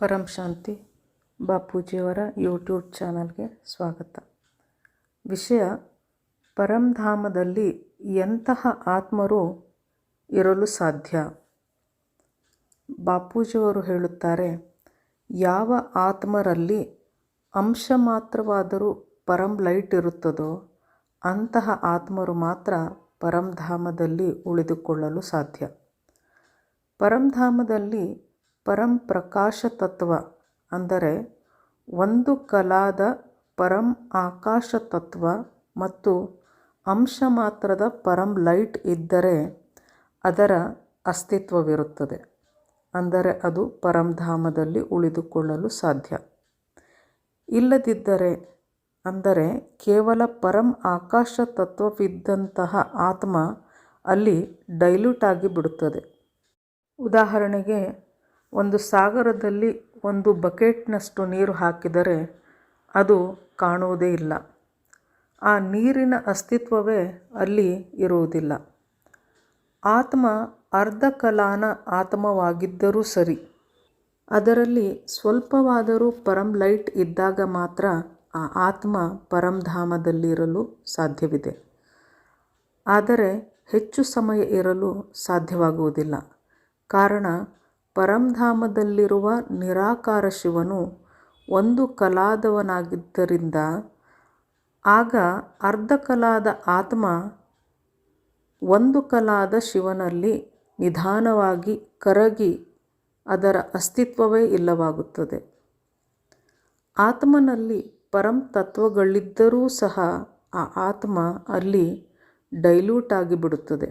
ಪರಂ ಶಾಂತಿ ಬಾಪೂಜಿಯವರ YouTube ಚಾನಲ್ಗೆ ಸ್ವಾಗತ. ವಿಷಯ: ಪರಂಧಾಮದಲ್ಲಿ ಎಂತಹ ಆತ್ಮರು ಇರಲು ಸಾಧ್ಯ? ಬಾಪೂಜಿಯವರು ಹೇಳುತ್ತಾರೆ, ಯಾವ ಆತ್ಮರಲ್ಲಿ ಅಂಶ ಮಾತ್ರವಾದರೂ ಪರಂ ಲೈಟ್ ಇರುತ್ತದೋ ಅಂತಹ ಆತ್ಮರು ಮಾತ್ರ ಪರಂಧಾಮದಲ್ಲಿ ಉಳಿದುಕೊಳ್ಳಲು ಸಾಧ್ಯ. ಪರಂಧಾಮದಲ್ಲಿ ಪರಂ ಪ್ರಕಾಶ ತತ್ವ ಅಂದರೆ ಒಂದು ಕಲಾದ ಪರಂ ಆಕಾಶ ತತ್ವ ಮತ್ತು ಅಂಶ ಮಾತ್ರದ ಪರಂ ಲೈಟ್ ಇದ್ದರೆ ಅದರ ಅಸ್ತಿತ್ವವಿರುತ್ತದೆ. ಅಂದರೆ ಅದು ಪರಂಧಾಮದಲ್ಲಿ ಉಳಿದುಕೊಳ್ಳಲು ಸಾಧ್ಯ. ಇಲ್ಲದಿದ್ದರೆ ಅಂದರೆ ಕೇವಲ ಪರಂ ಆಕಾಶ ತತ್ವವಿದ್ದಂತಹ ಆತ್ಮ ಅಲ್ಲಿ ಡೈಲ್ಯೂಟ್ ಆಗಿ ಬಿಡುತ್ತದೆ. ಉದಾಹರಣೆಗೆ, ಒಂದು ಸಾಗರದಲ್ಲಿ ಒಂದು ಬಕೆಟ್ನಷ್ಟು ನೀರು ಹಾಕಿದರೆ ಅದು ಕಾಣುವುದೇ ಇಲ್ಲ. ಆ ನೀರಿನ ಅಸ್ತಿತ್ವವೇ ಅಲ್ಲಿ ಇರುವುದಿಲ್ಲ. ಆತ್ಮ ಅರ್ಧ ಕಲಾನ ಆತ್ಮವಾಗಿದ್ದರೂ ಸರಿ, ಅದರಲ್ಲಿ ಸ್ವಲ್ಪವಾದರೂ ಪರಂ ಲೈಟ್ ಇದ್ದಾಗ ಮಾತ್ರ ಆ ಆತ್ಮ ಪರಂಧಾಮದಲ್ಲಿರಲು ಸಾಧ್ಯವಿದೆ. ಆದರೆ ಹೆಚ್ಚು ಸಮಯ ಇರಲು ಸಾಧ್ಯವಾಗುವುದಿಲ್ಲ. ಕಾರಣ, ಪರಂಧಾಮದಲ್ಲಿರುವ ನಿರಾಕಾರ ಶಿವನು ಒಂದು ಕಲಾದವನಾಗಿದ್ದರಿಂದ ಆಗ ಅರ್ಧ ಕಲಾದ ಆತ್ಮ ಒಂದು ಕಲಾದ ಶಿವನಲ್ಲಿ ನಿಧಾನವಾಗಿ ಕರಗಿ ಅದರ ಅಸ್ತಿತ್ವವೇ ಇಲ್ಲವಾಗುತ್ತದೆ. ಆತ್ಮನಲ್ಲಿ ಪರಂ ತತ್ವಗಳಿದ್ದರೂ ಸಹ ಆ ಆತ್ಮ ಅಲ್ಲಿ ಡೈಲ್ಯೂಟ್ ಆಗಿಬಿಡುತ್ತದೆ.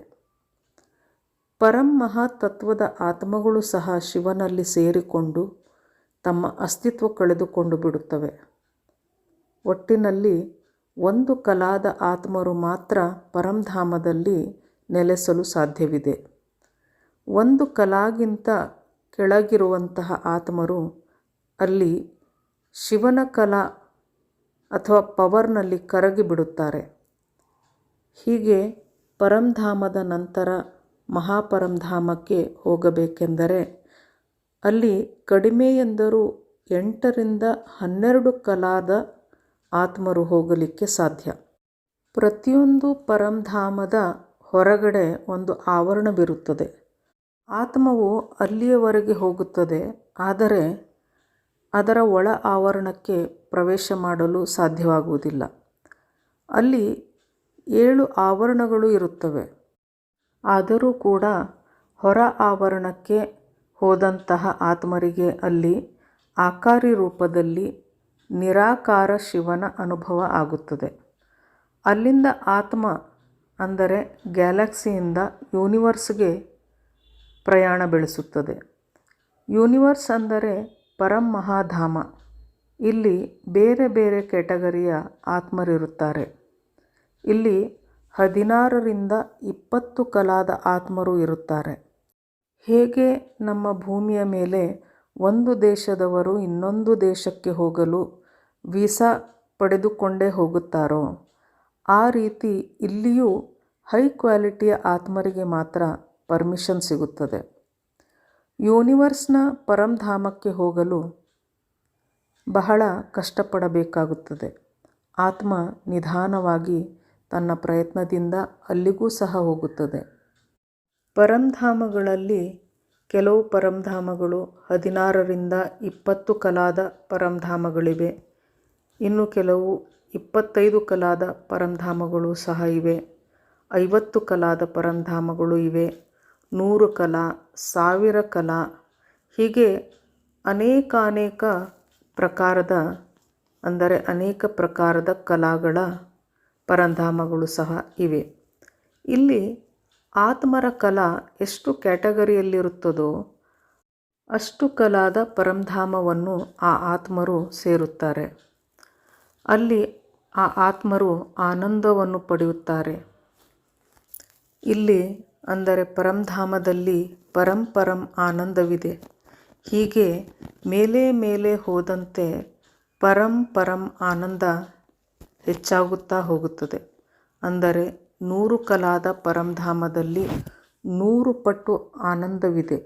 ಪರಂ ಮಹಾತತ್ವದ ಆತ್ಮಗಳು ಸಹ ಶಿವನಲ್ಲಿ ಸೇರಿಕೊಂಡು ತಮ್ಮ ಅಸ್ತಿತ್ವ ಕಳೆದುಕೊಂಡು ಬಿಡುತ್ತವೆ. ಒಟ್ಟಿನಲ್ಲಿ ಒಂದು ಕಲಾದ ಆತ್ಮರು ಮಾತ್ರ ಪರಂಧಾಮದಲ್ಲಿ ನೆಲೆಸಲು ಸಾಧ್ಯವಿದೆ. ಒಂದು ಕಲಾಗಿಂತ ಕೆಳಗಿರುವಂತಹ ಆತ್ಮರು ಅಲ್ಲಿ ಶಿವನ ಕಲಾ ಅಥವಾ ಪವರ್ನಲ್ಲಿ ಕರಗಿ ಬಿಡುತ್ತಾರೆ. ಹೀಗೆ ಪರಂಧಾಮದ ನಂತರ ಮಹಾಪರಂಧಾಮಕ್ಕೆ ಹೋಗಬೇಕೆಂದರೆ ಅಲ್ಲಿ ಕಡಿಮೆ ಎಂದರೂ 8 ರಿಂದ 12 ಕಲಾದ ಆತ್ಮರು ಹೋಗಲಿಕ್ಕೆ ಸಾಧ್ಯ. ಪ್ರತಿಯೊಂದು ಪರಂಧಾಮದ ಹೊರಗಡೆ ಒಂದು ಆವರಣವಿರುತ್ತದೆ. ಆತ್ಮವು ಅಲ್ಲಿಯವರೆಗೆ ಹೋಗುತ್ತದೆ, ಆದರೆ ಅದರ ಒಳ ಆವರಣಕ್ಕೆ ಪ್ರವೇಶ ಮಾಡಲು ಸಾಧ್ಯವಾಗುವುದಿಲ್ಲ. ಅಲ್ಲಿ 7 ಆವರಣಗಳು ಇರುತ್ತವೆ. ಆದರೂ ಕೂಡ ಹೊರ ಆವರಣಕ್ಕೆ ಹೋದಂತಹ ಆತ್ಮರಿಗೆ ಅಲ್ಲಿ ಆಕಾರಿ ರೂಪದಲ್ಲಿ ನಿರಾಕಾರ ಶಿವನ ಅನುಭವ ಆಗುತ್ತದೆ. ಅಲ್ಲಿಂದ ಆತ್ಮ ಅಂದರೆ ಗ್ಯಾಲಕ್ಸಿಯಿಂದ ಯೂನಿವರ್ಸ್ಗೆ ಪ್ರಯಾಣ ಬೆಳೆಸುತ್ತದೆ. ಯೂನಿವರ್ಸ್ ಅಂದರೆ ಪರಂ ಮಹಾಧಾಮ. ಇಲ್ಲಿ ಬೇರೆ ಬೇರೆ ಕ್ಯಾಟಗರಿಯ ಆತ್ಮರಿರುತ್ತಾರೆ. ಇಲ್ಲಿ 16 ರಿಂದ 20 ಕಲಾದ ಆತ್ಮರು ಇರುತ್ತಾರೆ. ಹೇಗೆ ನಮ್ಮ ಭೂಮಿಯ ಮೇಲೆ ಒಂದು ದೇಶದವರು ಇನ್ನೊಂದು ದೇಶಕ್ಕೆ ಹೋಗಲು ವೀಸಾ ಪಡೆದುಕೊಂಡೇ ಹೋಗುತ್ತಾರೋ, ಆ ರೀತಿ ಇಲ್ಲಿಯೂ ಹೈ ಕ್ವಾಲಿಟಿಯ ಆತ್ಮರಿಗೆ ಮಾತ್ರ ಪರ್ಮಿಷನ್ ಸಿಗುತ್ತದೆ. ಯೂನಿವರ್ಸ್ನ ಪರಂಧಾಮಕ್ಕೆ ಹೋಗಲು ಬಹಳ ಕಷ್ಟಪಡಬೇಕಾಗುತ್ತದೆ. ಆತ್ಮ ನಿಧಾನವಾಗಿ ತನ್ನ ಪ್ರಯತ್ನದಿಂದ ಅಲ್ಲಿಗೂ ಸಹ ಹೋಗುತ್ತದೆ. ಪರಂಧಾಮಗಳಲ್ಲಿ ಕೆಲವು ಪರಂಧಾಮಗಳು 16 ರಿಂದ 20 ಕಲಾದ ಪರಂಧಾಮಗಳಿವೆ. ಇನ್ನು ಕೆಲವು 25 ಕಲಾದ ಪರಂಧಾಮಗಳು ಸಹ ಇವೆ. 50 ಕಲಾದ ಪರಂಧಾಮಗಳು ಇವೆ. 100 ಕಲಾ, 1000 ಕಲಾ, ಹೀಗೆ ಅನೇಕಾನೇಕ ಪ್ರಕಾರದ ಅಂದರೆ ಅನೇಕ ಪ್ರಕಾರದ ಕಲಾಗಳ ಪರಂಧಾಮಗಳು ಸಹ ಇವೆ. ಇಲ್ಲಿ ಆತ್ಮರ ಕಲಾ ಎಷ್ಟು ಕ್ಯಾಟಗರಿಯಲ್ಲಿರುತ್ತದೋ ಅಷ್ಟು ಕಲಾದ ಪರಂಧಾಮವನ್ನು ಆ ಆತ್ಮರು ಸೇರುತ್ತಾರೆ. ಅಲ್ಲಿ ಆ ಆತ್ಮರು ಆನಂದವನ್ನು ಪಡೆಯುತ್ತಾರೆ. ಇಲ್ಲಿ ಅಂದರೆ ಪರಂಧಾಮದಲ್ಲಿ ಪರಂ ಆನಂದವಿದೆ. ಹೀಗೆ ಮೇಲೆ ಮೇಲೆ ಹೋದಂತೆ ಪರಂ ಆನಂದ ಹೆಚ್ಚಾಗುತ್ತಾ ಹೋಗುತ್ತದೆ. ಅಂದರೆ 100 ಕಲಾದ ಪರಂಧಾಮದಲ್ಲಿ 100 ಪಟ್ಟು ಆನಂದವಿದೆ.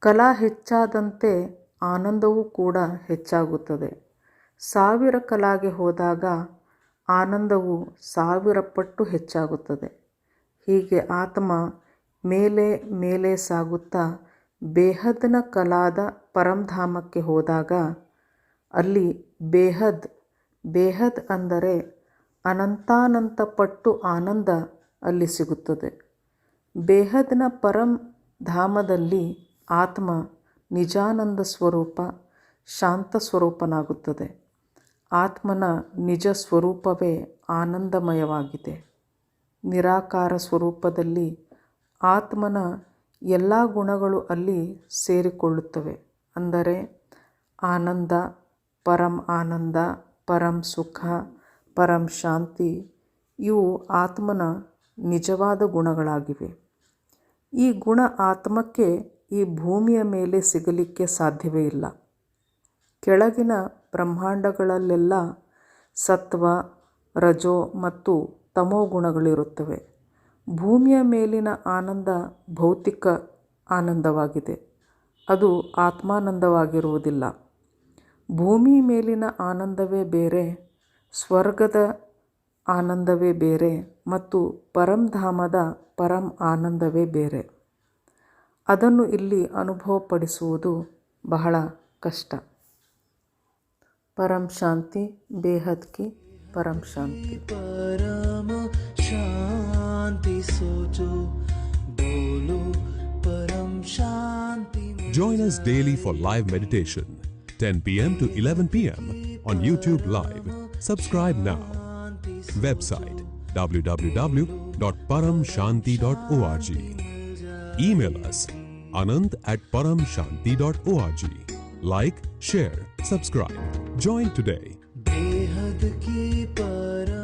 ಕಲಾ ಹೆಚ್ಚಾದಂತೆ ಆನಂದವೂ ಕೂಡ ಹೆಚ್ಚಾಗುತ್ತದೆ. 1000 ಕಲಾಗೆ ಹೋದಾಗ ಆನಂದವು 1000 ಪಟ್ಟು ಹೆಚ್ಚಾಗುತ್ತದೆ. ಹೀಗೆ ಆತ್ಮ ಮೇಲೆ ಮೇಲೆ ಸಾಗುತ್ತಾ ಬೇಹದ್ನ ಕಲಾದ ಪರಂಧಾಮಕ್ಕೆ ಹೋದಾಗ ಅಲ್ಲಿ ಬೇಹದ್ ಅಂದರೆ ಅನಂತಾನಂತ ಪಟ್ಟು ಆನಂದ ಅಲ್ಲಿ ಸಿಗುತ್ತದೆ. ಬೇಹದ್ನ ಪರಂಧಾಮದಲ್ಲಿ ಆತ್ಮ ನಿಜಾನಂದ ಸ್ವರೂಪ, ಶಾಂತ ಸ್ವರೂಪನಾಗುತ್ತದೆ. ಆತ್ಮನ ನಿಜ ಸ್ವರೂಪವೇ ಆನಂದಮಯವಾಗಿದೆ. ನಿರಾಕಾರ ಸ್ವರೂಪದಲ್ಲಿ ಆತ್ಮನ ಎಲ್ಲ ಗುಣಗಳು ಅಲ್ಲಿ ಸೇರಿಕೊಳ್ಳುತ್ತವೆ. ಅಂದರೆ ಆನಂದ, ಪರಂ ಆನಂದ, ಪರಂ ಸುಖ, ಪರಂ ಶಾಂತಿ ಇವು ಆತ್ಮನ ನಿಜವಾದ ಗುಣಗಳಾಗಿವೆ. ಈ ಗುಣ ಆತ್ಮಕ್ಕೆ ಈ ಭೂಮಿಯ ಮೇಲೆ ಸಿಗಲಿಕ್ಕೆ ಸಾಧ್ಯವೇ ಇಲ್ಲ. ಕೆಳಗಿನ ಬ್ರಹ್ಮಾಂಡಗಳಲ್ಲೆಲ್ಲ ಸತ್ವ, ರಜೋ ಮತ್ತು ತಮೋ ಗುಣಗಳಿರುತ್ತವೆ. ಭೂಮಿಯ ಮೇಲಿನ ಆನಂದ ಭೌತಿಕ ಆನಂದವಾಗಿದೆ, ಅದು ಆತ್ಮಾನಂದವಾಗಿರುವುದಿಲ್ಲ. ಭೂಮಿ ಮೇಲಿನ ಆನಂದವೇ ಬೇರೆ, ಸ್ವರ್ಗದ ಆನಂದವೇ ಬೇರೆ ಮತ್ತು ಪರಂಧಾಮದ ಪರಂ ಆನಂದವೇ ಬೇರೆ. ಅದನ್ನು ಇಲ್ಲಿ ಅನುಭವಪಡಿಸುವುದು ಬಹಳ ಕಷ್ಟ. परम शांति, बेहद की परम शांति. परम शांति सोचो, बोलो परम शांति. Join us daily for live meditation, 10 p.m. to 11 p.m. on YouTube Live. Subscribe now. Website www.paramshanti.org. Email us anand@paramshanti.org. Like, share, subscribe. Join today. बेहद की परम